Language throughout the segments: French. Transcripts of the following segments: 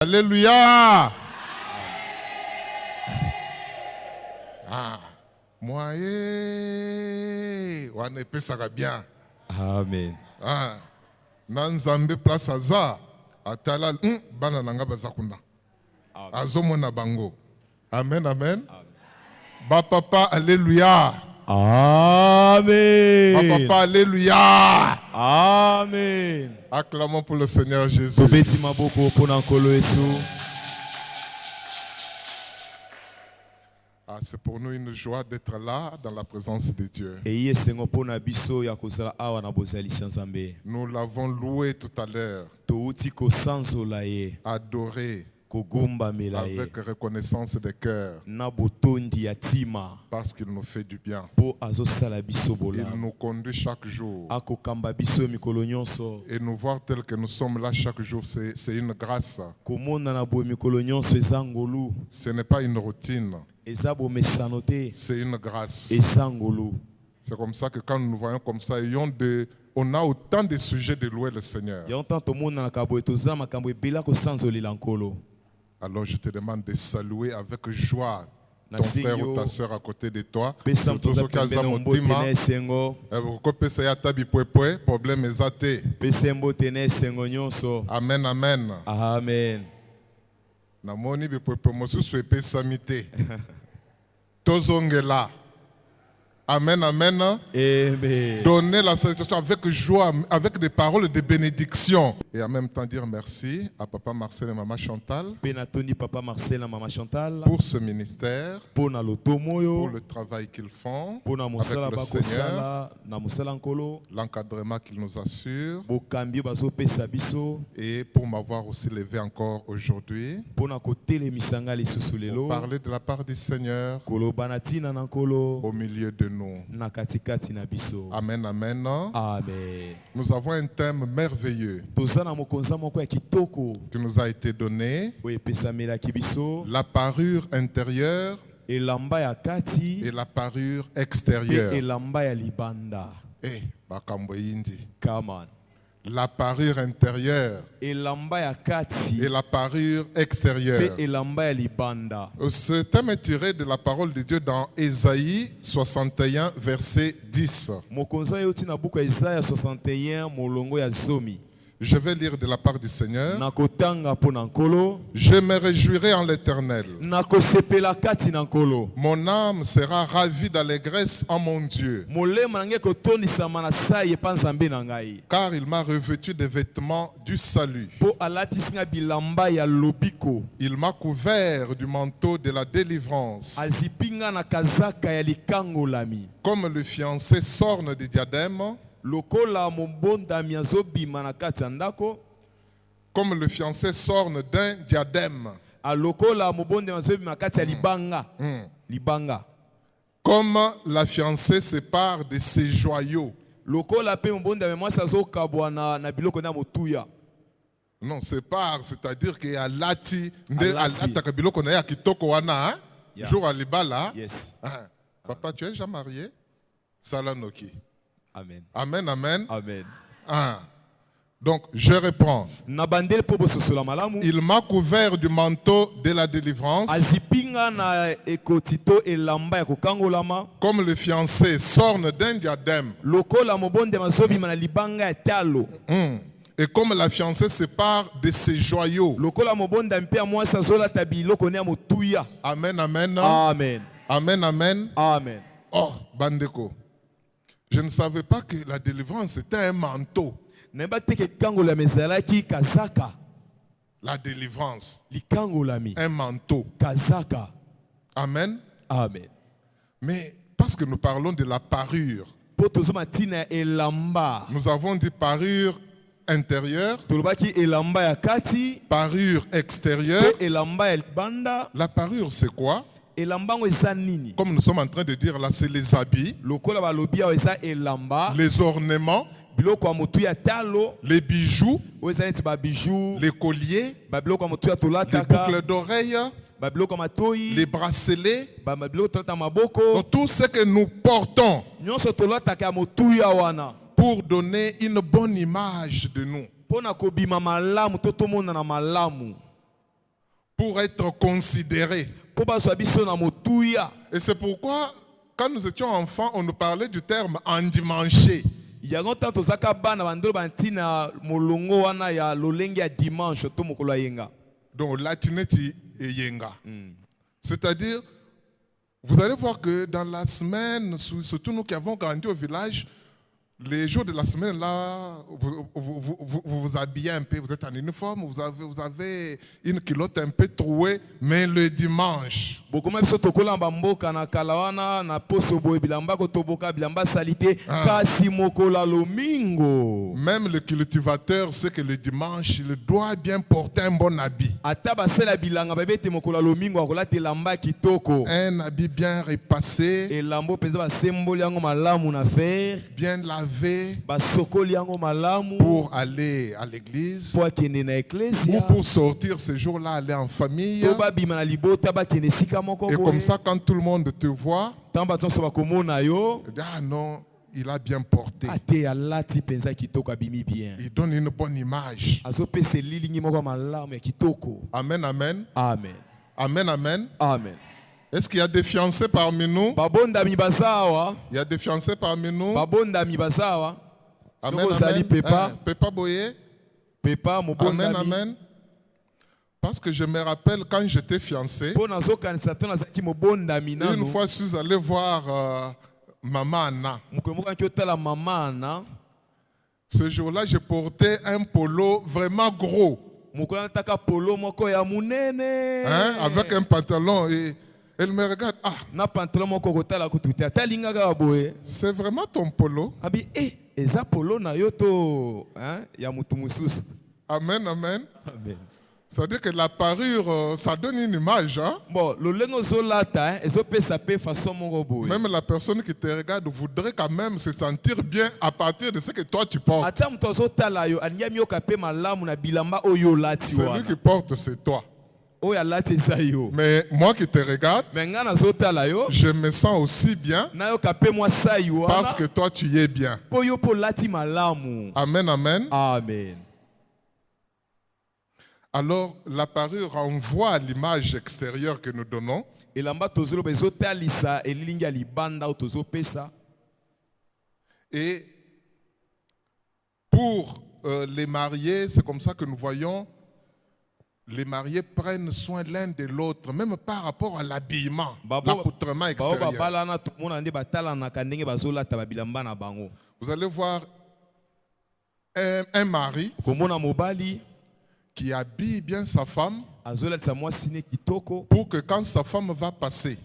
Alléluia. Moi, on est pesaka bien. Amen. Nanzambe place aza atala bana nanga bazakuna. Azomona bango. Amen, amen. Ba papa, alléluia. Amen. Ba papa, alléluia. Amen. Acclamons pour le Seigneur Jésus. C'est pour nous une joie d'être là dans la présence de Dieu. Nous l'avons loué tout à l'heure, adoré avec reconnaissance de cœur, parce qu'il nous fait du bien. Il nous conduit chaque jour. Et nous voir tel que nous sommes là chaque jour, c'est une grâce. Ce n'est pas une routine. C'est une grâce. C'est comme ça que quand nous nous voyons comme ça, on a autant de sujets de louer le Seigneur. Alors je te demande de saluer avec joie ton frère ou ta soeur à côté de toi. Surtout ceux qui ont problème. Amen, amen. Amen. Namoni bipoepo mosusu epesami te. Tozongela. Amen, amen. Amen. Donner la salutation avec joie, avec des paroles de bénédiction. Et en même temps dire merci à Papa Marcel et Maman Chantal pour ce ministère, pour le travail qu'ils font avec le Seigneur, l'encadrement qu'ils nous assurent et pour m'avoir aussi levé encore aujourd'hui pour parler de la part du Seigneur au milieu de nous. Amen, amen. Amen. Nous avons un thème merveilleux qui nous a été donné. La parure intérieure et la parure extérieure. Come on. La parure intérieure et la parure extérieure. Ce thème est tiré de la parole de Dieu dans Ésaïe 61, verset 10. Je vais lire de la part du Seigneur. Je me réjouirai en l'Éternel. Mon âme sera ravie d'allégresse en mon Dieu. Car il m'a revêtu des vêtements du salut. Il m'a couvert du manteau de la délivrance. Comme le fiancé s'orne des diadèmes. Comme le fiancé s'orne d'un diadème. Comme la fiancée se pare de ses joyaux. Non, c'est part, c'est-à-dire qu'il y a lati, jour à libala. Papa, tu es déjà marié? Salanoki. Amen. Amen, amen. Amen. Donc, je reprends. Il m'a couvert du manteau de la délivrance. Comme le fiancé s'orne d'un diadème. Et comme la fiancée se pare de ses joyaux. Amen, amen. Amen. Amen, amen. Amen. Oh, Bandeko. Je ne savais pas que la délivrance était un manteau. La délivrance. Un manteau. Amen. Amen. Mais parce que nous parlons de la parure. Nous avons dit parure intérieure. Parure extérieure. La parure, c'est quoi? Comme nous sommes en train de dire là, c'est les habits, les ornements, les bijoux, les colliers, les boucles d'oreilles, les bracelets, donc tout ce que nous portons pour donner une bonne image de nous. pour être considérés. Et c'est pourquoi, quand nous étions enfants, on nous parlait du terme endimanché. Donc, latineti et yenga. C'est-à-dire, vous allez voir que dans la semaine, surtout nous qui avons grandi au village, les jours de la semaine, là, vous vous habillez un peu, vous êtes en uniforme, vous avez une culotte un peu trouée, mais le dimanche, même le cultivateur sait que le dimanche, il doit bien porter un bon habit. Un habit bien repassé, bien lavé, pour aller à l'église ou pour sortir ce jour-là, aller en famille. Et comme ça, quand tout le monde te voit, ah non, il a bien porté. Il donne une bonne image. Amen, amen. Amen. Amen, amen. Amen. Est-ce qu'il y a des fiancés parmi nous? Il y a des fiancés parmi nous? Amen, amen. Pepa Boye? Amen, amen. Parce que je me rappelle quand j'étais fiancé, une fois je suis allé voir Maman Anna. Ce jour-là, je portais un polo vraiment gros. Avec un pantalon et elle me regarde. Ah, c'est vraiment ton polo? Amen, amen. Amen. Ça veut dire que la parure, ça donne une image. Hein? Même la personne qui te regarde voudrait quand même se sentir bien à partir de ce que toi tu portes. Celui qui porte, c'est toi. Mais moi qui te regarde, je me sens aussi bien parce que toi tu y es bien. Amen, amen. Amen. Alors la parure renvoie à l'image extérieure que nous donnons. Et pour les mariés, c'est comme ça que nous voyons. Les mariés prennent soin l'un de l'autre, même par rapport à l'habillement, l'accoutrement extérieur. Vous allez voir un mari qui habille bien sa femme pour que quand sa femme va passer,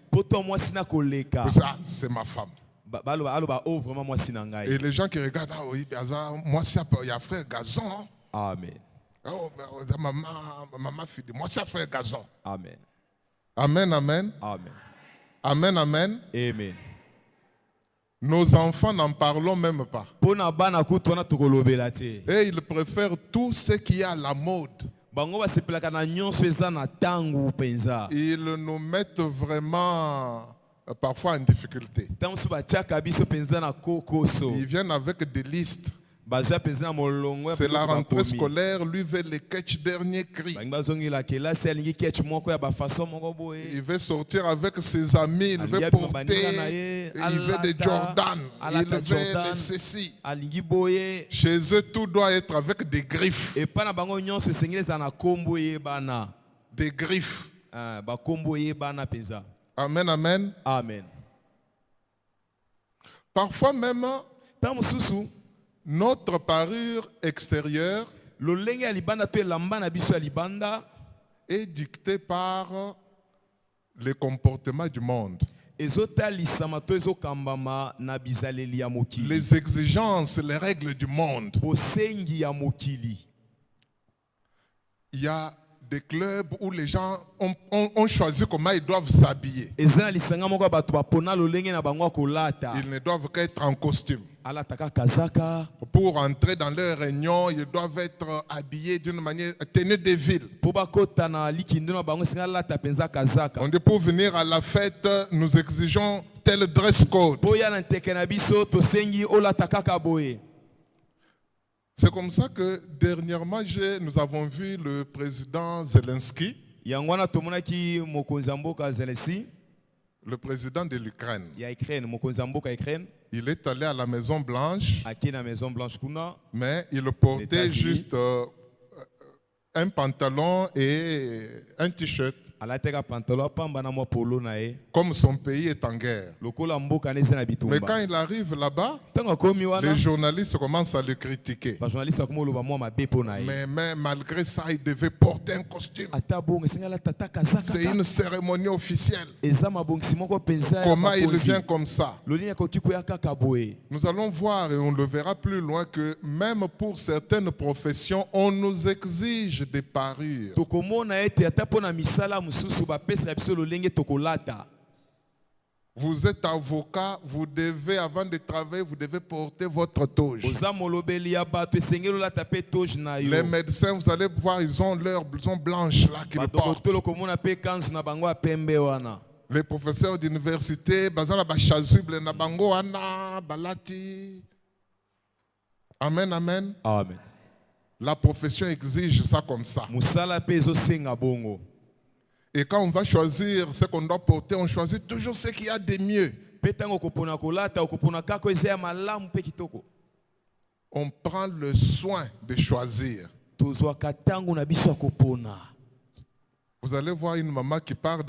c'est ma femme. Et les gens qui regardent, ah oui, moi il y a frère Gazon. Amen. Oh, maman fille, moi c'est frère Gazon. Amen. Amen, amen. Amen. Amen, amen. Amen. Nos enfants n'en parlons même pas. Et ils préfèrent tout ce qui est à la mode. Ils nous mettent vraiment parfois en difficulté. Ils viennent avec des listes. C'est la rentrée scolaire, lui veut les catch dernier cri. Il veut sortir avec ses amis, il veut porter, il veut des Jordan, il veut les ceci. Chez eux, tout doit être avec des griffes. Des griffes. Amen, amen. Amen. Parfois même, notre parure extérieure est dictée par les comportements du monde. Les exigences, les règles du monde. Il y a des clubs où les gens ont choisi comment ils doivent s'habiller. Ils ne doivent qu'être en costume. Pour entrer dans leur réunion, ils doivent être habillés d'une manière, tenue de ville. On dit pour venir à la fête, nous exigeons tel dress code. C'est comme ça que dernièrement, nous avons vu le président Zelensky. Le président de l'Ukraine, il est allé à la Maison Blanche, mais il portait juste un pantalon et un t-shirt. Comme son pays est en guerre. Mais quand il arrive là-bas, les journalistes commencent à le critiquer. Mais malgré ça, il devait porter un costume. C'est une cérémonie officielle. Comment il vient comme ça? Nous allons voir et on le verra plus loin que même pour certaines professions, on nous exige des parures. Vous êtes avocat, vous devez, avant de travailler, vous devez porter votre toge. Les médecins, vous allez voir, ils ont leur blouson blanche là qu'ils portent. Les professeurs d'université, amen, amen. Amen. La profession exige ça comme ça. Et quand on va choisir ce qu'on doit porter, on choisit toujours ce qu'il y a de mieux. On prend le soin de choisir. Vous allez voir une maman qui part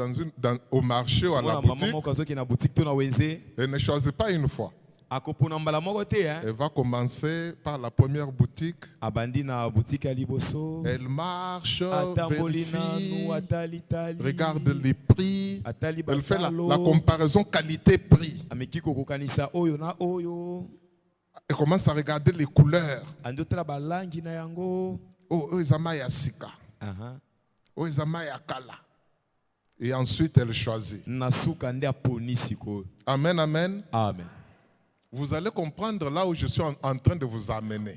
au marché ou à la boutique. Elle ne choisit pas une fois. Elle va commencer par la première boutique. Elle marche, vérifie, regarde les prix. Elle fait la comparaison qualité-prix. Elle commence à regarder les couleurs. Oh, Izamaya Sika. Oh, Izamaya Kala. Et ensuite, elle choisit. Amen, amen. Amen. Vous allez comprendre là où je suis en train de vous amener.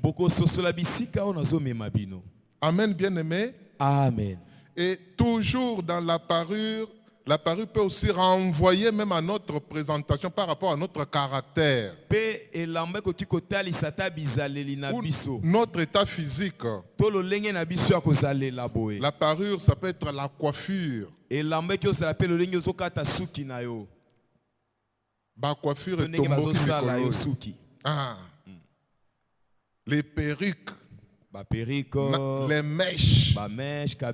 Amen, bien-aimé. Amen. Et toujours dans la parure peut aussi renvoyer même à notre présentation par rapport à notre caractère. Ou notre état physique. La parure, ça peut être la coiffure. Ba coiffure et les perruques, les mèches,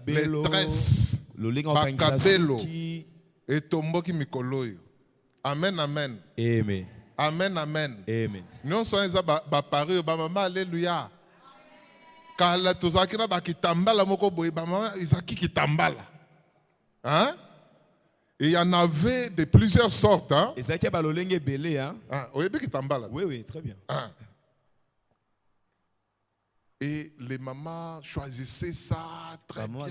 les tresses, bakabelo et tomboki mikoloyo. Amen, amen. Amen. Amen, amen. Amen. Nous sommes ba parure ba mama alléluia. Kala tozaki na ba kitambala moko boye ba mama izaki kitambala. Hein? Et il y en avait de plusieurs sortes. Hein? Oui, oui, très bien. Hein? Et les mamans choisissaient ça très bien.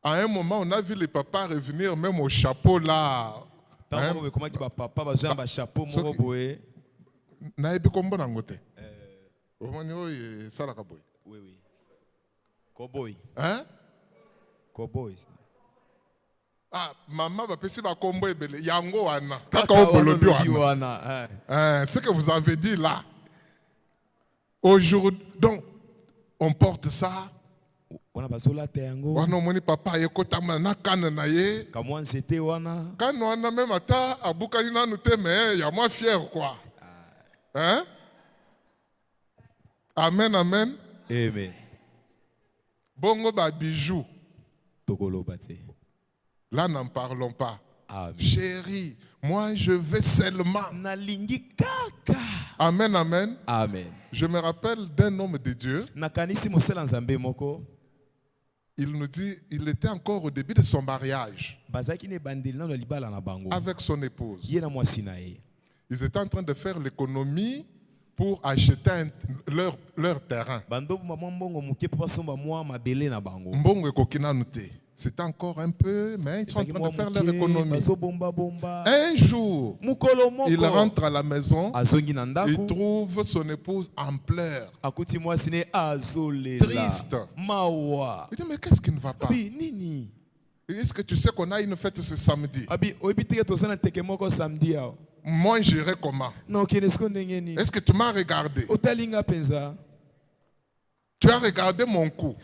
À un moment, on a vu les papas revenir même au chapeau là. Hein? Oui, oui. Cowboy. Hein? Cowboys. Ah, maman va passer ma combo ebele. Yango wana. Ce que vous avez dit là. Aujourd'hui, donc, on porte ça. Wana moni papa yekota na kana na ye. Comment c'était wana? Quand wana même ata abuka ina nous mais ya moi fier quoi. Hein? Amen, amen. Amen. Bongo ba bijoux. Là, n'en parlons pas. Amen. Chérie, moi je vais seulement. Amen, amen. Amen. Je me rappelle d'un homme de Dieu. Il nous dit, il était encore au début de son mariage avec son épouse. Ils étaient en train de faire l'économie pour acheter leur terrain. C'était encore un peu, mais ils sont en train de faire leur économie. Un jour, il rentre à la maison, il trouve son épouse en pleurs, triste. Il dit, mais qu'est-ce qui ne va pas? Est-ce que tu sais qu'on a une fête ce samedi? Moi, j'irai comment? Est-ce que tu m'as regardé? Tu as regardé mon cou.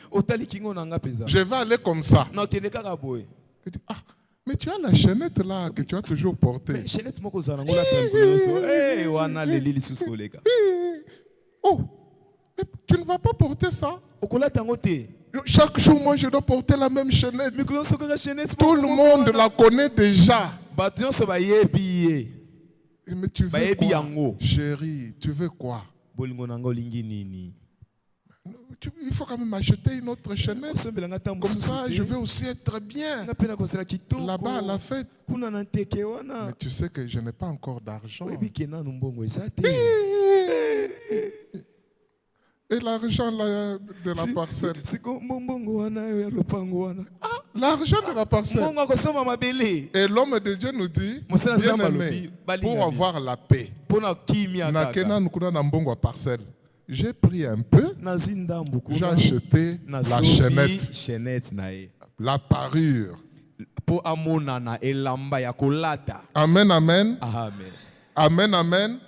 Je vais aller comme ça. Il dit, ah, mais tu as la chaînette là que tu as toujours portée. Oh, mais tu ne vas pas porter ça. Chaque jour, moi, je dois porter la même chaînette. Tout le monde la connaît déjà. Mais tu veux quoi, chérie? Tu veux quoi? Il faut quand même acheter une autre chaînette. Comme ça, je vais aussi être bien là-bas à la fête. Mais tu sais que je n'ai pas encore d'argent. Et l'argent de la parcelle. Ah, l'argent de la parcelle. Et l'homme de Dieu nous dit, bien-aimé, pour avoir la paix, j'ai pris un peu, j'ai acheté la chaînette, la parure. Amen, amen. Amen, amen.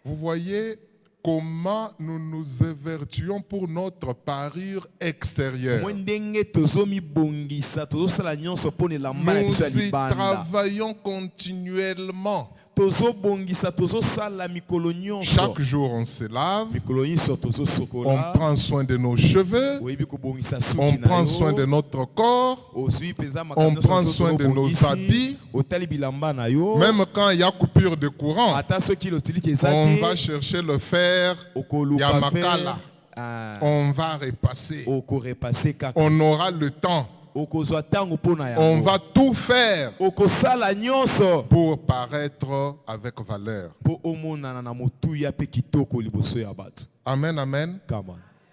Vous voyez comment nous nous évertuons pour notre parure extérieure. Nous y travaillons continuellement. Chaque jour on se lave, on prend soin de nos cheveux, on prend soin de notre corps, on prend soin de nos habits. Même quand il y a coupure de courant, on va chercher le fer, Yamakala, on va repasser. On aura le temps. On va tout faire pour paraître avec valeur. Amen, amen.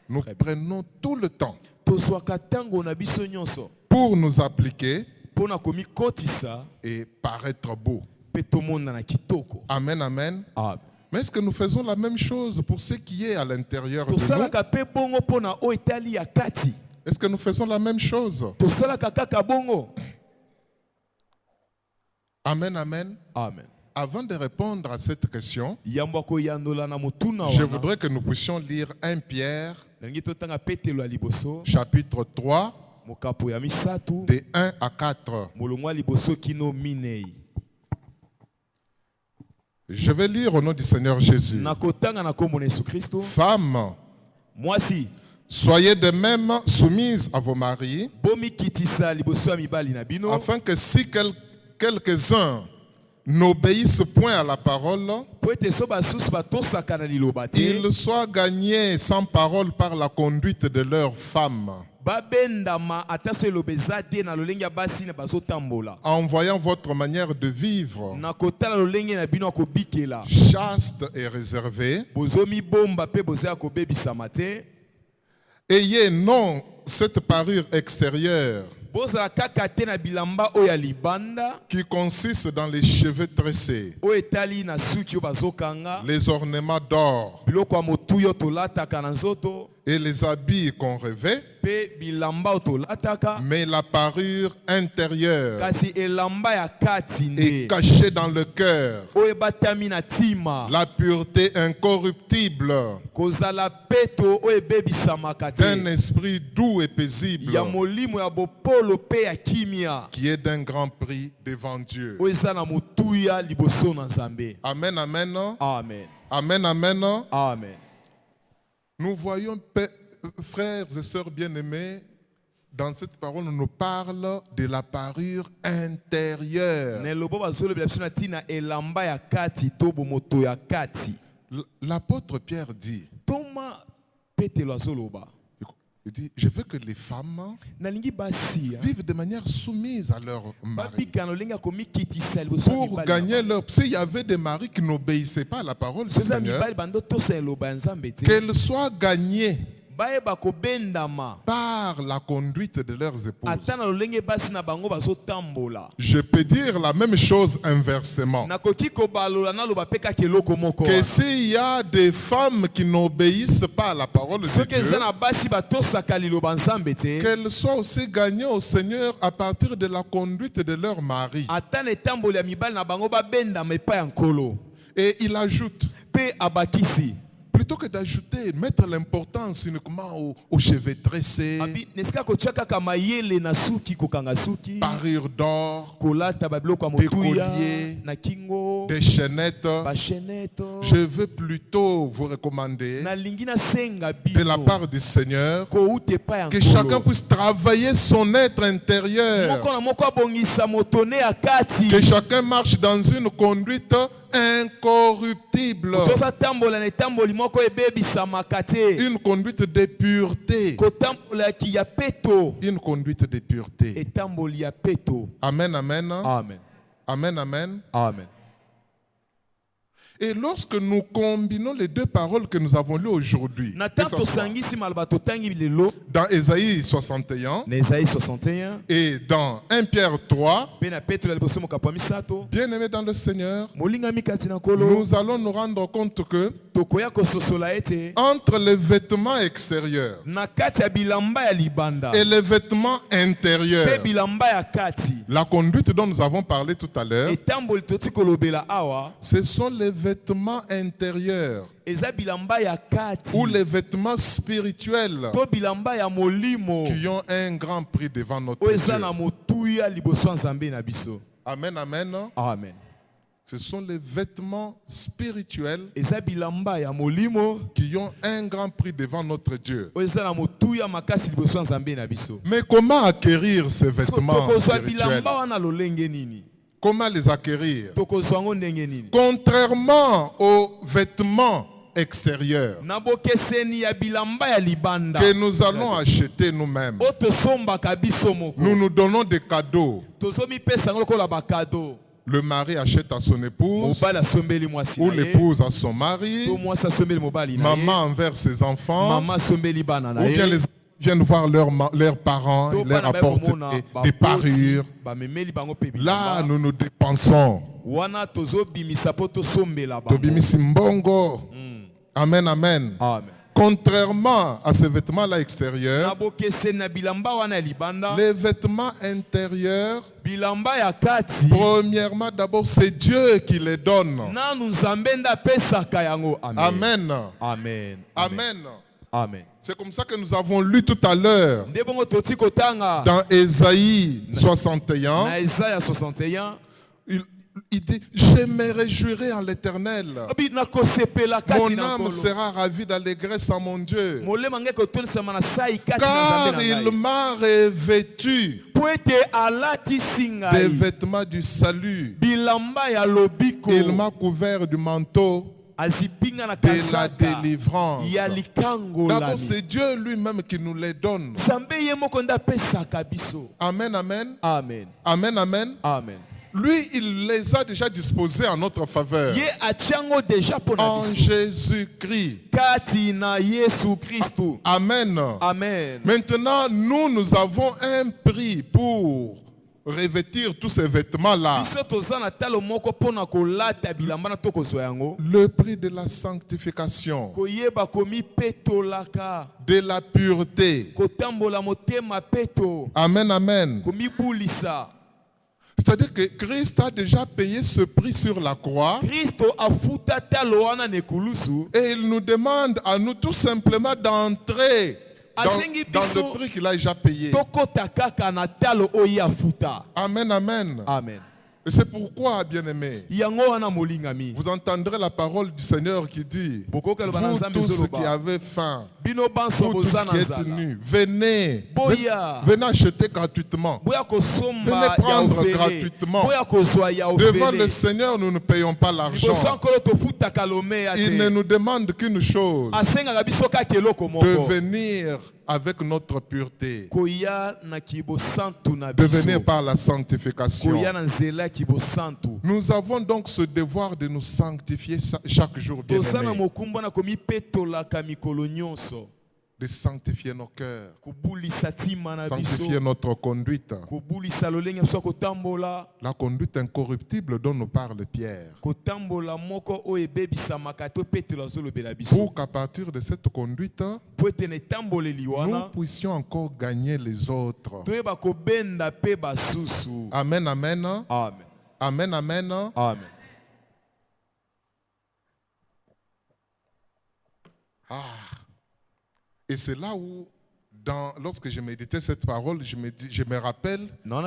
Nous prenons tout le temps pour nous appliquer et paraître beau. Amen, amen. Mais est-ce que nous faisons la même chose pour ce qui est à l'intérieur de nous? Est-ce que nous faisons la même chose? Amen, amen. Amen. Avant de répondre à cette question, je voudrais que nous puissions lire 1 Pierre, chapitre 3, de 1 à 4. Je vais lire au nom du Seigneur Jésus. Femmes, soyez de même soumises à vos maris, afin que si quelques-uns n'obéissent point à la parole, ils soient gagnés sans parole par la conduite de leurs femmes, en voyant votre manière de vivre chaste et réservée. Ayez non cette parure extérieure qui consiste dans les cheveux tressés, les ornements d'or et les habits qu'on revêt, mais la parure intérieure est cachée dans le cœur, la pureté incorruptible d'un esprit doux et paisible, qui est d'un grand prix devant Dieu. Amen, amen. Amen. Amen, amen. Amen. Nous voyons, frères et sœurs bien-aimés, dans cette parole, on nous parle de la parure intérieure. L'apôtre Pierre dit, il dit, je veux que les femmes vivent de manière soumise à leur mari. Pour gagner leur... S'il y avait des maris qui n'obéissaient pas à la parole du Seigneur, qu'elles soient gagnées par la conduite de leurs épouses. Je peux dire la même chose inversement. Que s'il y a des femmes qui n'obéissent pas à la parole de Dieu, qu'elles soient aussi gagnées au Seigneur à partir de la conduite de leur mari. Et il ajoute, Plutôt que d'ajouter, mettre l'importance uniquement aux cheveux tressés, parures d'or, des colliers, des chaînettes, je veux plutôt vous recommander de la part du Seigneur que chacun puisse travailler son être intérieur, que chacun marche dans une conduite incorruptible, une conduite de pureté, une conduite de pureté. Amen, amen. Amen. Amen, amen. Amen. Et lorsque nous combinons les deux paroles que nous avons lues aujourd'hui, dans Ésaïe 61 et dans 1 Pierre 3, bien aimés dans le Seigneur, nous allons nous rendre compte que entre les vêtements extérieurs et les vêtements intérieurs, la conduite dont nous avons parlé tout à l'heure, ce sont les vêtements intérieurs ou les vêtements spirituels qui ont un grand prix devant notre Dieu. Amen, amen. Amen. Ce sont les vêtements spirituels qui ont un grand prix devant notre Dieu. Mais comment acquérir ces vêtements spirituels? Comment les acquérir? Contrairement aux vêtements extérieurs que nous allons acheter nous-mêmes, nous nous donnons des cadeaux. Le mari achète à son épouse, ou l'épouse à son mari, maman envers ses enfants, ou bien les viennent voir leurs parents, ils leur apportent des parures. Là, nous nous dépensons. Tobimisi mbongo. Amen, amen. Contrairement à ces vêtements-là extérieurs, les vêtements intérieurs, premièrement, d'abord, c'est Dieu qui les donne. Amen. Amen. Amen. Amen. C'est comme ça que nous avons lu tout à l'heure dans Ésaïe 61. Il dit, je me réjouirai en l'Éternel. Mon âme sera ravie d'allégresse en mon Dieu. Car il m'a revêtu des vêtements du salut. Il m'a couvert du manteau de la délivrance. D'abord, c'est Dieu lui-même qui nous les donne. Amen, amen. Amen. Amen, amen. Amen. Lui, il les a déjà disposés en notre faveur. En Jésus-Christ. Amen. Amen. Maintenant, nous avons un prix pour revêtir tous ces vêtements-là. Le prix de la sanctification, de la pureté. Amen, amen. C'est-à-dire que Christ a déjà payé ce prix sur la croix. Et il nous demande à nous tout simplement d'entrer dans le prix qu'il a déjà payé. Amen, amen. Amen. Et c'est pourquoi, bien-aimés, vous entendrez la parole du Seigneur qui dit, vous tous qui avez faim, vous tous qui êtes nus, venez acheter gratuitement, venez prendre gratuitement. Devant le Seigneur, nous ne payons pas l'argent. Il ne nous demande qu'une chose, de venir avec notre pureté, de venir par la sanctification. Nous avons donc ce devoir de nous sanctifier chaque jour, bien-aimés. De sanctifier nos cœurs, sanctifier notre conduite, la conduite incorruptible dont nous parle Pierre, pour qu'à partir de cette conduite, nous puissions encore gagner les autres. Amen, amen. Amen. Amen, amen. Amen. Et c'est là où, lorsque je méditais cette parole, je me rappelle, vous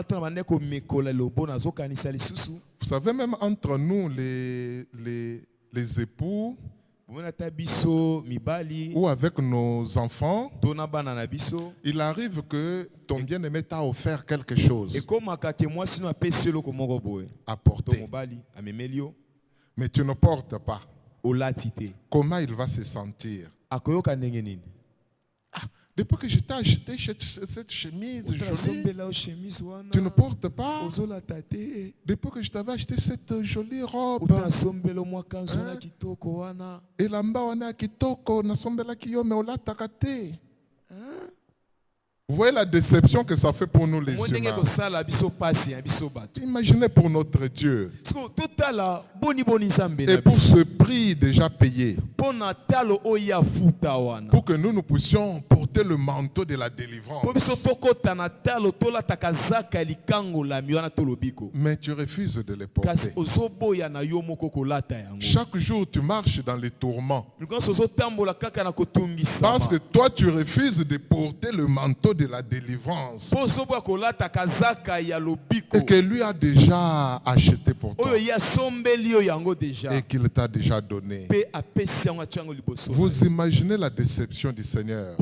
savez, même entre nous, les époux, ou avec nos enfants, il arrive que ton bien-aimé t'a offert quelque chose à porter. Mais tu ne portes pas. Comment il va se sentir? Depuis que je t'ai acheté cette chemise jolie, tu ne portes pas. Depuis que je t'avais acheté cette jolie robe, et lamba wana kitoko nasombela kiyo me olataka te. Vous voyez la déception que ça fait pour nous les humains. Imaginez pour notre Dieu. Et pour ce prix déjà payé, pour que nous puissions porter le manteau de la délivrance. Mais tu refuses de le porter. Chaque jour tu marches dans les tourments. Parce que toi tu refuses de porter le manteau de la délivrance et que lui a déjà acheté pour toi et qu'il t'a déjà donné. Vous imaginez la déception du Seigneur.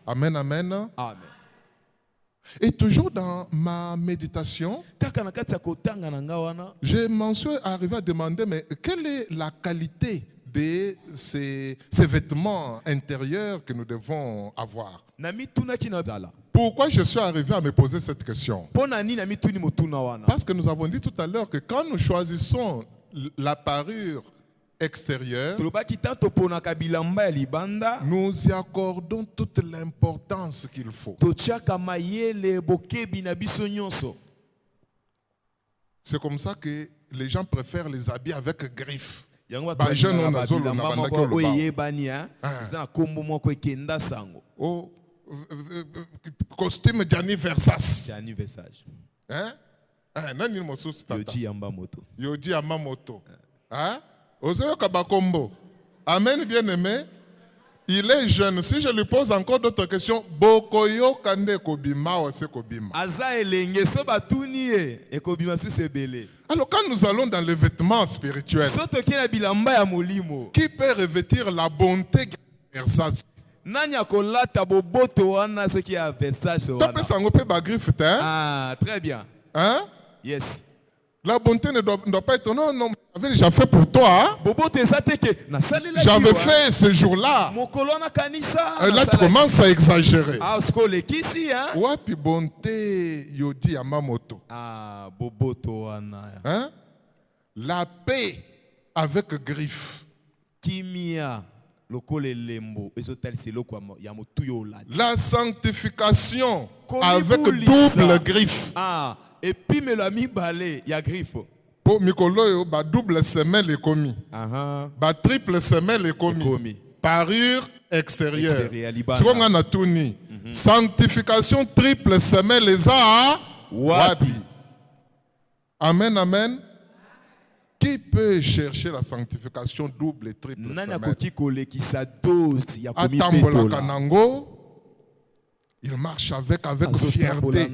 Amen, amen. Amen. Et toujours dans ma méditation, je m'en suis arrivé à demander, mais quelle est la qualité de ces vêtements intérieurs que nous devons avoir? Pourquoi je suis arrivé à me poser cette question? Parce que nous avons dit tout à l'heure que quand nous choisissons la parure extérieure, nous y accordons toute l'importance qu'il faut. C'est comme ça que les gens préfèrent les habits avec griffes. Costume d'anniversaire. Hein? Yoji Yamamoto. Hein? Amen, bien-aimé. Il est jeune. Si je lui pose encore d'autres questions, Bokoyo Kande Kobima ou Sekobima. Alors quand nous allons dans les vêtements spirituels, qui peut revêtir la bonté qui est Versace? Ah, très bien. Hein? Yes. La bonté ne doit pas être non, j'avais déjà fait pour toi. J'avais fait ce jour-là. Là, tu commences à exagérer. Wapi bonté yodi Yamamoto. Hein? La paix avec griffe. La sanctification avec double griffe. Et puis me l'a mis balé, il y a griffe. Pour Mikolo, ba double semelle est commis. Ba triple semelle est commis. Parure extérieure. C'est comme on a tout ni. Sanctification triple semelle les a. Wapi. Amen, amen. Qui peut chercher la sanctification double et triple semelle? Atambola Kanango, il marche avec fierté.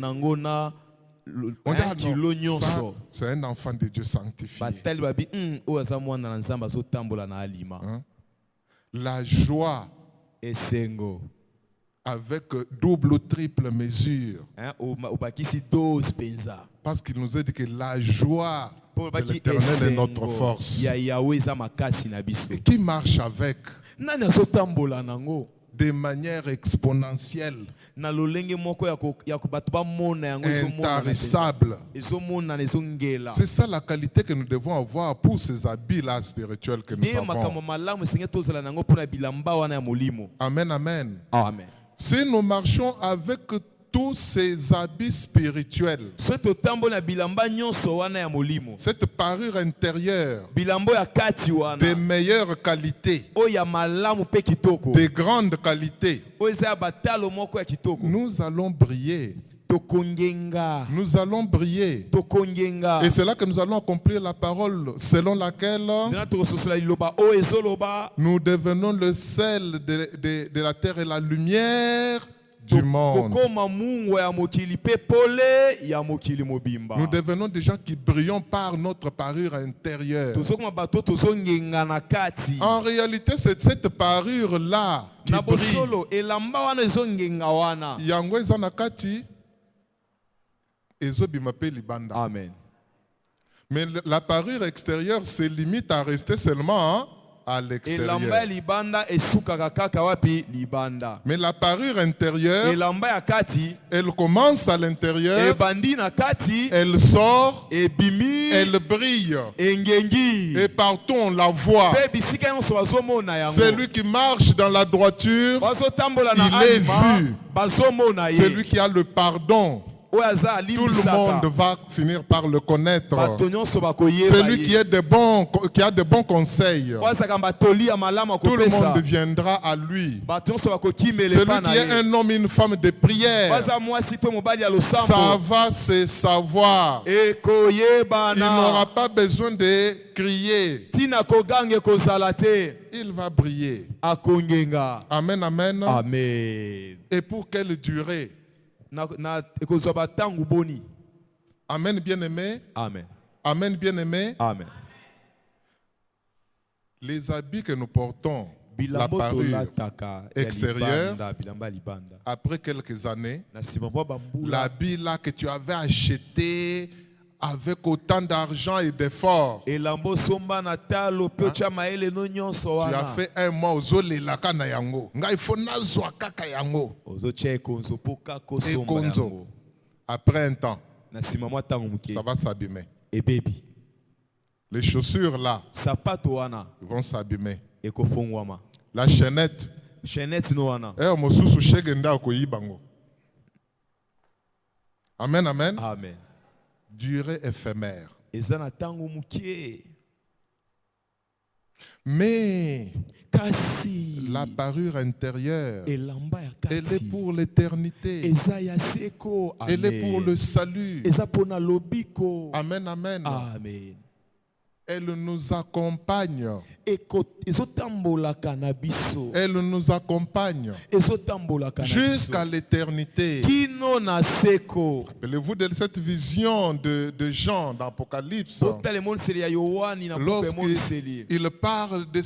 C'est un enfant de Dieu sanctifié. La joie avec double ou triple mesure. Parce qu'il nous a dit que la joie de l'Éternel est notre force. Et qui marche avec de manière exponentielle, intarissable. C'est ça la qualité que nous devons avoir pour ces habits-là spirituels que nous avons. Amen, amen. Amen. Si nous marchons avec tous ces habits spirituels, cette parure intérieure de meilleure qualité, de grande qualité, nous allons briller Nous allons briller. Et c'est là que nous allons accomplir la parole selon laquelle nous devenons le sel de la terre et la lumière du monde. Nous devenons des gens qui brillons par notre parure intérieure. En réalité, c'est cette parure-là qui brille. Yango eza na kati ezobima pe libanda. Amen. Mais la parure extérieure se limite à rester seulement à l'extérieur. Mais la parure intérieure, elle commence à l'intérieur, elle sort, elle brille. Et partout on la voit. Celui qui marche dans la droiture, il est vu. Celui qui a le pardon, tout le monde va finir par le connaître. Celui qui a de bons conseils, tout le monde viendra à lui. Celui qui est un homme et une femme de prière, ça va se savoir. Il n'aura pas besoin de crier. Il va briller. Amen, amen. Amen. Et pour quelle durée? Amen, bien-aimé. Amen. Amen, bien-aimé. Amen. Les habits que nous portons, la parure extérieure, après quelques années, l'habit là que tu avais acheté avec autant d'argent et d'efforts, tu as fait un mois aux olelaka na yango. Ngai fona zwa kaka yango. Après un temps, ça va s'abîmer. Les chaussures là vont s'abîmer. La chaînette, amen, amen. Amen. Durée éphémère. Mais la parure intérieure, elle est pour l'éternité. Elle est pour le salut. Amen, amen. Amen. Elle nous accompagne. Elle nous accompagne jusqu'à l'éternité. Rappelez-vous de cette vision de Jean dans l'Apocalypse. Lorsqu'il parle de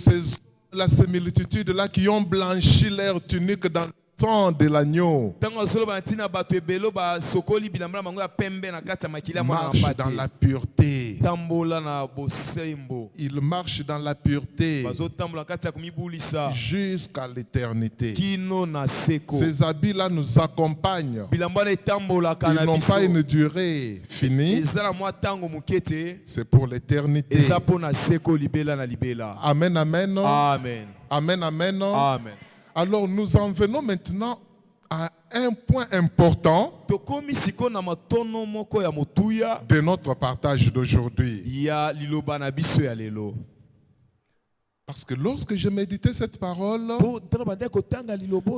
la similitude là qui ont blanchi leur tunique dans le sang de l'agneau. Marche dans la pureté. Il marche dans la pureté jusqu'à l'éternité. Ces habits-là nous accompagnent. Ils n'ont pas une durée finie. C'est pour l'éternité. Amen, amen. Amen. Amen, amen. Amen. Alors nous en venons maintenant à un point important de notre partage d'aujourd'hui. Parce que lorsque je méditais cette parole,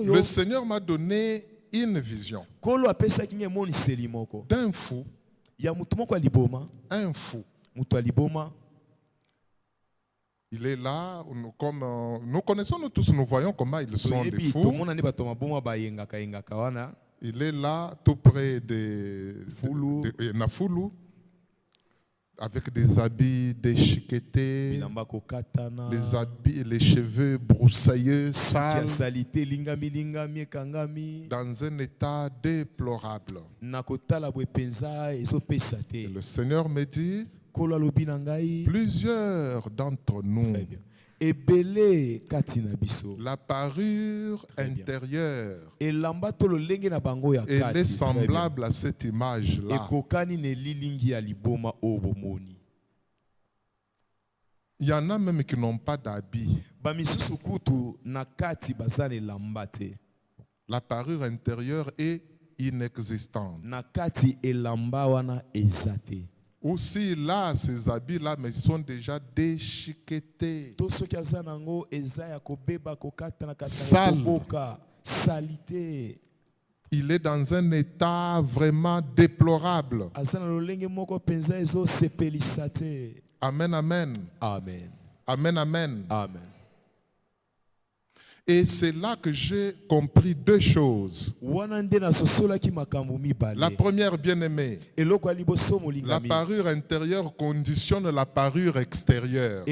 le Seigneur m'a donné une vision d'un fou. Un fou. Il est là, comme nous connaissons nous tous, nous voyons comment ils sont les fous. Il est là, tout près de Nafulu, avec des habits déchiquetés, les cheveux broussailleux, sales, dans un état déplorable. Et le Seigneur me dit, plusieurs d'entre nous, la parure intérieure, elle est semblable à cette image-là. Il y en a même qui n'ont pas d'habit. La parure intérieure est inexistante. Aussi là, ces habits-là, mais sont déjà déchiquetés. Sales. Il est dans un état vraiment déplorable. Amen, amen. Amen. Amen, amen. Amen. Et c'est là que j'ai compris deux choses. La première, bien-aimée, la parure intérieure conditionne la parure extérieure.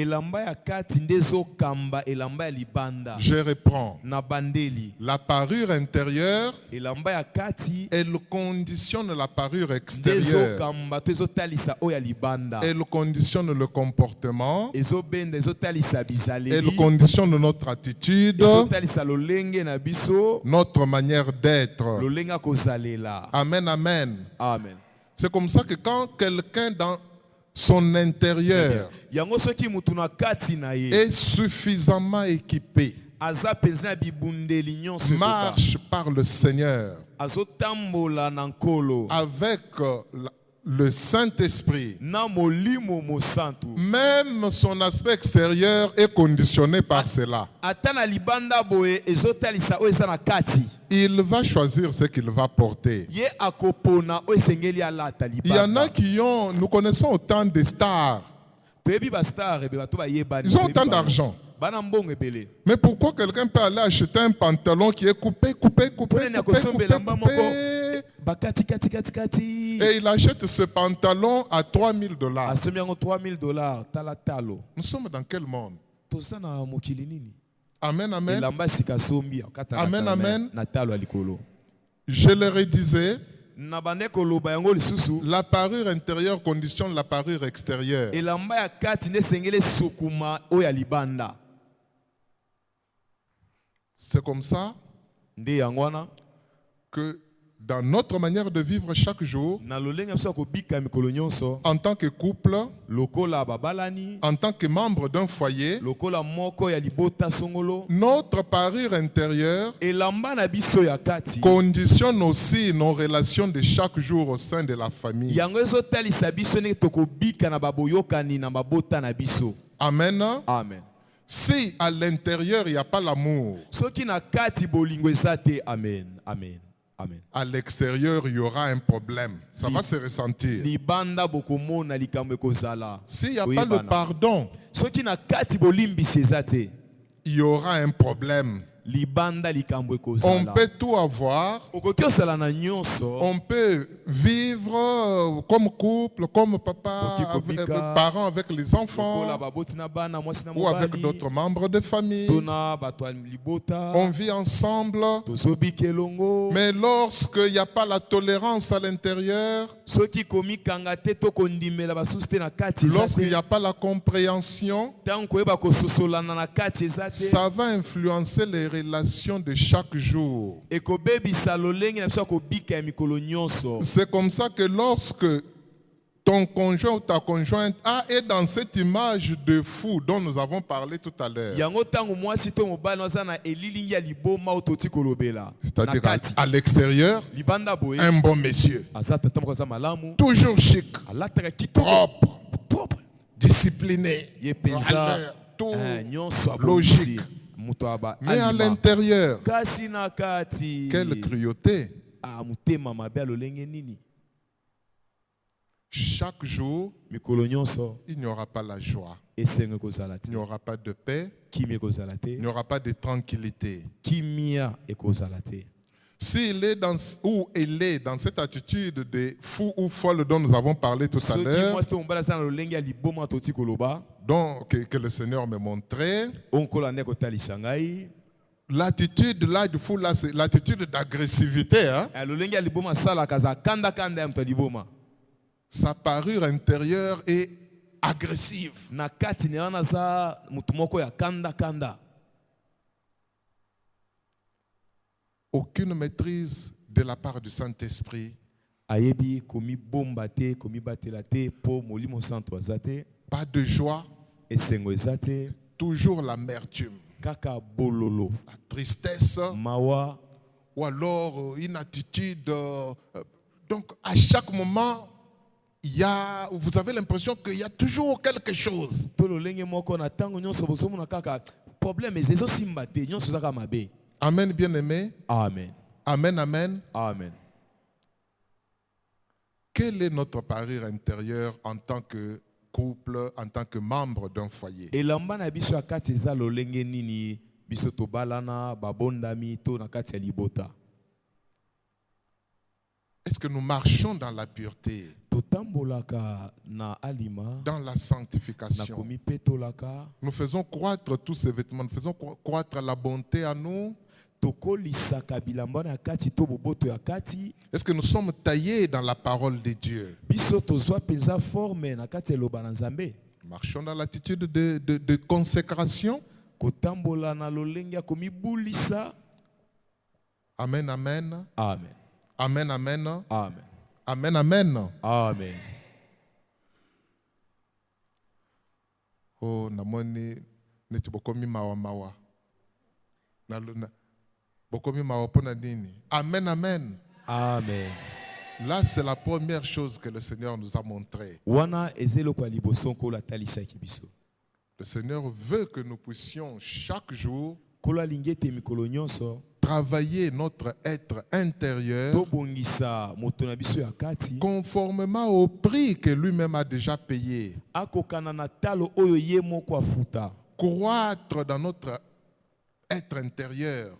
Je reprends. La parure intérieure, elle conditionne la parure extérieure. Elle conditionne le comportement. Elle conditionne notre attitude. Notre manière d'être. Amen, amen. Amen. C'est comme ça que quand quelqu'un dans son intérieur est suffisamment équipé, marche par le Seigneur avec le Saint-Esprit, même son aspect extérieur est conditionné par cela. Il va choisir ce qu'il va porter. Il y en a qui ont, nous connaissons autant de stars. Ils ont autant d'argent. Mais pourquoi quelqu'un peut aller acheter un pantalon qui est coupé, et il achète ce pantalon à $3,000. Nous sommes dans quel monde? Amen, amen. Amen, amen. Je le redisais. La parure intérieure conditionne la parure extérieure. C'est comme ça que dans notre manière de vivre chaque jour, en tant que couple, en tant que membre d'un foyer, notre parure intérieure conditionne aussi nos relations de chaque jour au sein de la famille. Amen. Amen. Si à l'intérieur il n'y a pas l'amour, amen. Amen. À l'extérieur, il y aura un problème. Ça va se ressentir. S'il n'y a pas le pardon, il y aura un problème. On peut tout avoir. On peut vivre comme couple, comme papa, parents avec les enfants, ou avec d'autres membres de famille. On vit ensemble. Mais lorsqu'il n'y a pas la tolérance à l'intérieur, lorsqu'il n'y a pas la compréhension, ça va influencer les relations de chaque jour. C'est comme ça que lorsque ton conjoint ou ta conjointe est dans cette image de fou dont nous avons parlé tout à l'heure, c'est-à-dire à l'extérieur, un bon monsieur, toujours chic, propre, discipliné, tout logique. Mais à l'intérieur, quelle cruauté! Chaque jour, il n'y aura pas la joie. Il n'y aura pas de paix. Il n'y aura pas de tranquillité. S'il est dans, ou elle est dans cette attitude de fou ou folle dont nous avons parlé tout à l'heure, que le Seigneur me montrait, l'attitude là du fou là, c'est l'attitude d'agressivité. Hein? Sa parure intérieure est agressive. Aucune maîtrise de la part du Saint-Esprit. Pas de joie. Toujours l'amertume. La tristesse. Ou alors une attitude. Donc à chaque moment, vous avez l'impression qu'il y a toujours quelque chose. Amen, bien-aimé. Amen. Amen, amen. Amen. Quelle est notre parure intérieure en tant que couple, en tant que membre d'un foyer? Elamba na biso akati eza lolenge nini biso tobalana babondami to na kati ya libota. Est-ce que nous marchons dans la pureté, dans la sanctification? Nous faisons croître tous ces vêtements, nous faisons croître la bonté à nous. Est-ce que nous sommes taillés dans la parole de Dieu? Marchons dans l'attitude de consécration. Amen, amen. Amen. Amen, amen. Amen. Amen, amen. Amen. Oh, namoni neti bokomi mawa mawa. Bokomi mawa pona nini? Amen, amen. Amen. Là, c'est la première chose que le Seigneur nous a montré. Le Seigneur veut que nous puissions chaque jour travailler notre être intérieur conformément au prix que lui-même a déjà payé. Croître dans notre être intérieur.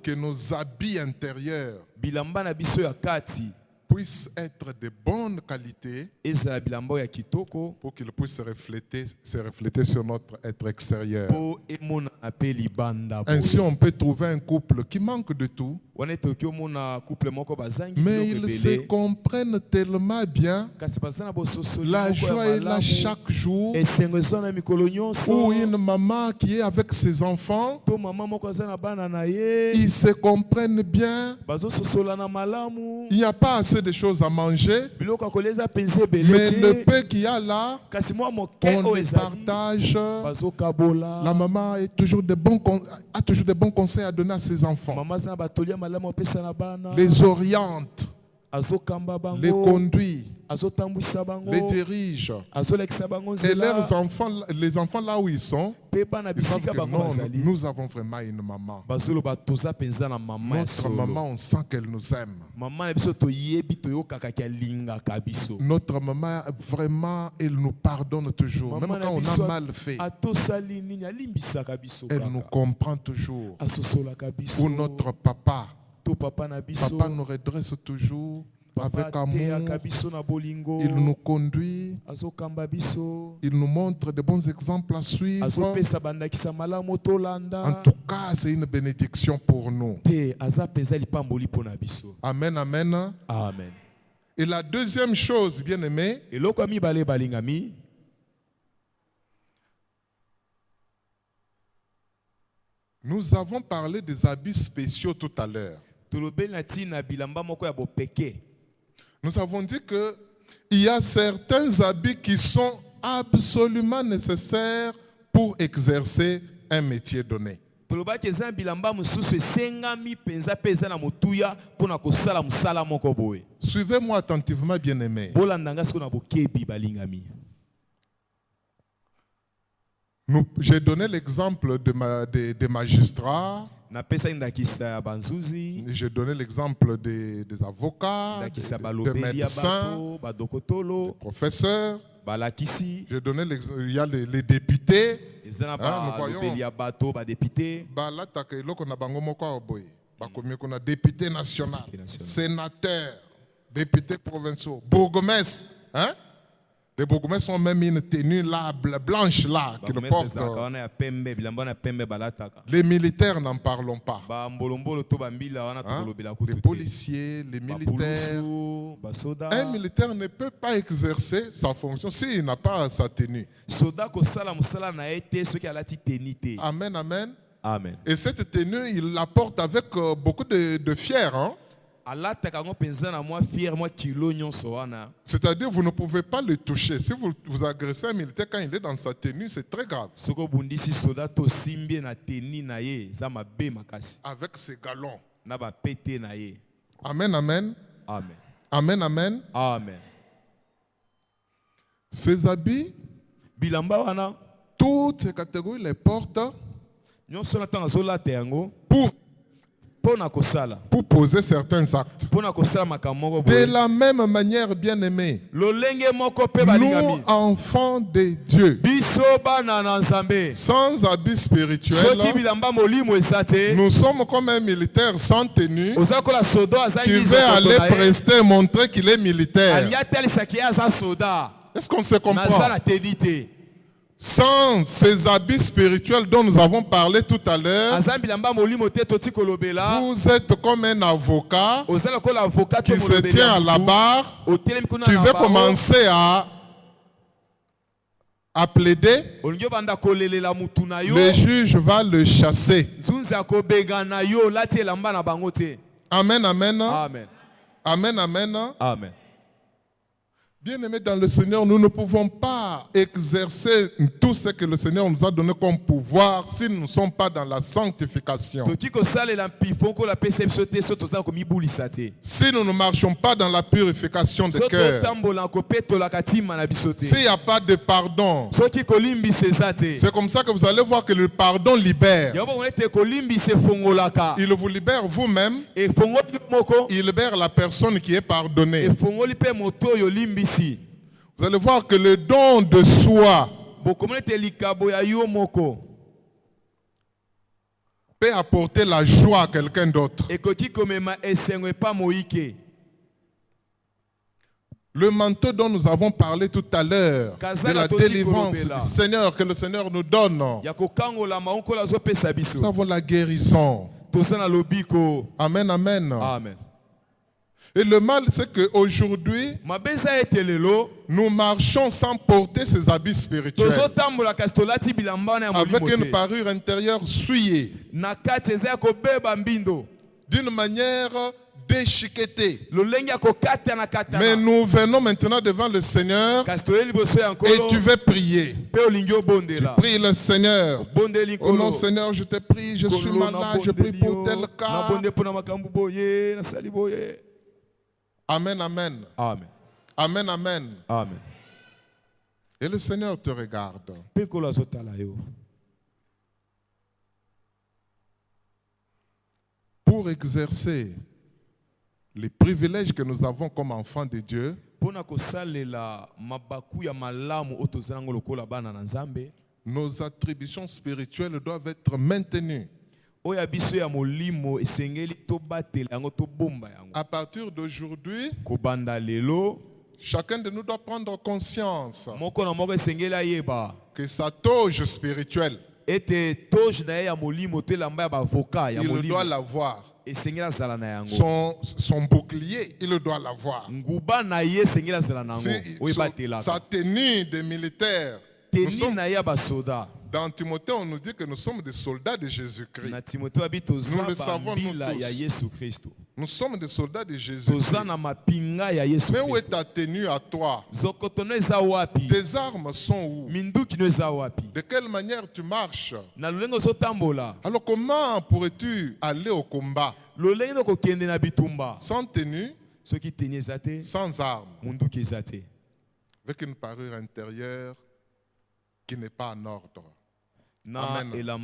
Que nos habits intérieurs puissent être de bonne qualité pour qu'ils puissent se refléter sur notre être extérieur. Ainsi, on peut trouver un couple qui manque de tout, mais ils se comprennent tellement bien. La joie est là chaque jour. Ou une maman qui est avec ses enfants, ils se comprennent bien. Il n'y a pas assez de choses à manger, mais le peu qu'il y a là, on les partage. La maman a toujours de bons conseils à donner à ses enfants. Les oriente, les conduit, les dirige. Et leurs enfants, les enfants là où ils sont, ils savent que non, nous avons vraiment une maman. Notre maman, on sent qu'elle nous aime. Notre maman, vraiment, elle nous pardonne toujours. Même quand on a mal fait, elle nous comprend toujours. Ou notre papa nous redresse toujours avec amour. Il nous conduit. Il nous montre de bons exemples à suivre. En tout cas, c'est une bénédiction pour nous. Amen, amen. Amen. Et la deuxième chose, bien aimé, nous avons parlé des habits spéciaux tout à l'heure. Nous avons dit qu'il y a certains habits qui sont absolument nécessaires pour exercer un métier donné. Suivez-moi attentivement, bien-aimés. J'ai donné l'exemple des magistrats. J'ai donné l'exemple des avocats, des médecins, des professeurs. J'ai donné l'exemple, il y a les députés. Nous voyons, on a député national, sénateur, député provinciaux, bourgmestre. Les bourgmestres ont même une tenue là, blanche là, qu'ils portent. Les militaires, n'en parlons pas. Les policiers, les militaires. Un militaire ne peut pas exercer sa fonction s'il n'a pas sa tenue. Amen, amen. Amen. Et cette tenue, il la porte avec beaucoup de fier. C'est-à-dire, vous ne pouvez pas le toucher. Si vous agressez un militaire quand il est dans sa tenue, c'est très grave. Avec ses galons. Amen, amen. Amen. Amen, amen. Amen. Ces habits, toutes ces catégories les portent pour pour poser certains actes. De la même manière, bien-aimés, nous, enfants de Dieu, sans habit spirituel, nous sommes comme un militaire sans tenue qui veut aller prester, montrer qu'il est militaire. Est-ce qu'on se comprend? Sans ces habits spirituels dont nous avons parlé tout à l'heure, vous êtes comme un avocat qui se tient à la barre, qui veut commencer à plaider. Le juge va le chasser. Amen, amen. Amen. Amen, amen. Amen. Bien-aimés dans le Seigneur, nous ne pouvons pas exercer tout ce que le Seigneur nous a donné comme pouvoir si nous ne sommes pas dans la sanctification. Si nous ne marchons pas dans la purification de cœur, s'il n'y a pas de pardon, c'est comme ça que vous allez voir que le pardon libère. Il vous libère vous-même, il libère la personne qui est pardonnée. Vous allez voir que le don de soi peut apporter la joie à quelqu'un d'autre. Le manteau dont nous avons parlé tout à l'heure, de la délivrance du Seigneur, que le Seigneur nous donne, nous avons la guérison. Amen, amen. Amen. Et le mal, c'est qu'aujourd'hui, nous marchons sans porter ces habits spirituels, avec une parure intérieure souillée, d'une manière déchiquetée. Mais nous venons maintenant devant le Seigneur et tu veux prier. Tu pries le Seigneur. Oh non, Seigneur, je te prie, je suis malade, je prie pour tel cas. Amen, amen. Amen. Amen, amen. Amen. Et le Seigneur te regarde. Pour exercer les privilèges que nous avons comme enfants de Dieu, nos attributions spirituelles doivent être maintenues. À partir d'aujourd'hui, chacun de nous doit prendre conscience que sa toge spirituelle, il doit l'avoir. Son bouclier, il doit l'avoir. Sa tenue de militaire. Dans Timothée, on nous dit que nous sommes des soldats de Jésus-Christ. Nous le savons, nous tous. Nous sommes des soldats de Jésus-Christ. Mais où est ta tenue à toi? Tes armes sont où? De quelle manière tu marches? Alors comment pourrais-tu aller au combat sans tenue, sans armes, avec une parure intérieure qui n'est pas en ordre? Amen.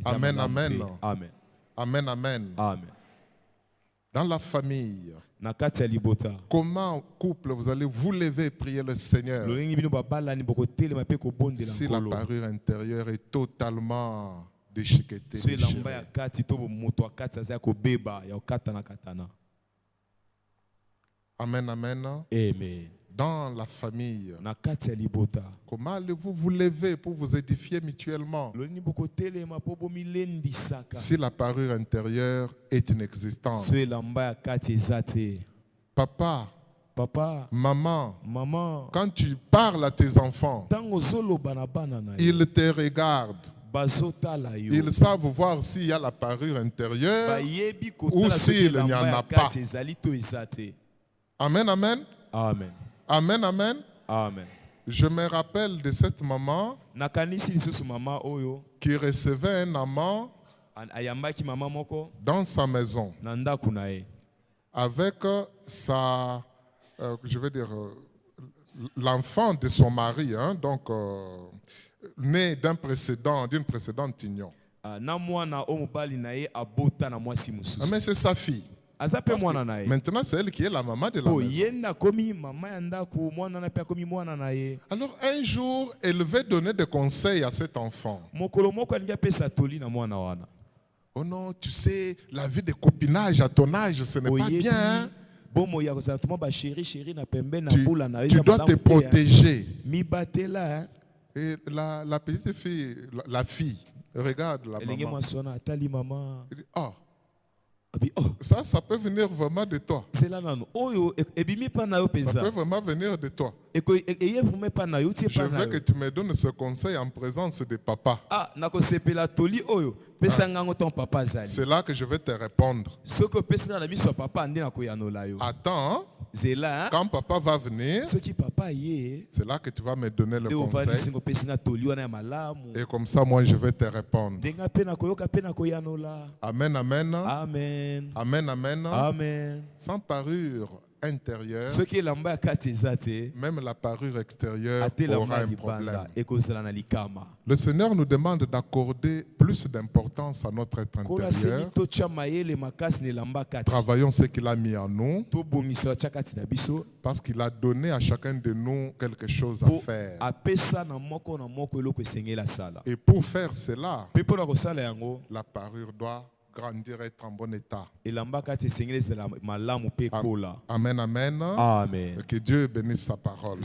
Amen, amen. Amen. Amen, amen. Amen. Dans la famille, comment, couple, vous allez vous lever et prier le Seigneur si la parure intérieure est totalement déchiquetée, déchirée? Amen, amen. Amen. Dans la famille, comment allez-vous vous lever pour vous édifier mutuellement si la parure intérieure est inexistante? Papa, maman, quand tu parles à tes enfants, ils te regardent. Ils savent voir s'il y a la parure intérieure ou s'il n'y en a pas. Amen, amen. Amen. Amen, amen. Amen. Je me rappelle de cette maman qui recevait un amant dans sa maison avec l'enfant de son mari, hein, donc né d'une précédente union. Mais c'est sa fille. Maintenant, c'est elle qui est la maman de la maison. Alors, un jour, elle veut donner des conseils à cet enfant. Oh non, tu sais, la vie de copinage à ton âge, ce n'est pas bien. Tu dois te protéger. Et la petite fille, la fille, regarde la maman. Elle dit, ça peut venir vraiment de toi. Ça peut vraiment venir de toi. Je veux que tu me donnes ce conseil en présence de papa. C'est là que je vais te répondre. Attends, quand papa va venir, c'est là que tu vas me donner le conseil. Et comme ça, moi, je vais te répondre. Amen, amen. Amen. Amen, amen. Amen. Sans parure intérieure, même la parure extérieure aura un problème. Le Seigneur nous demande d'accorder plus d'importance à notre être intérieur. Travaillons ce qu'il a mis en nous, parce qu'il a donné à chacun de nous quelque chose à faire. Et pour faire cela, la parure doit grandir, être en bon état. Amen, amen. Amen. Que Dieu bénisse sa parole.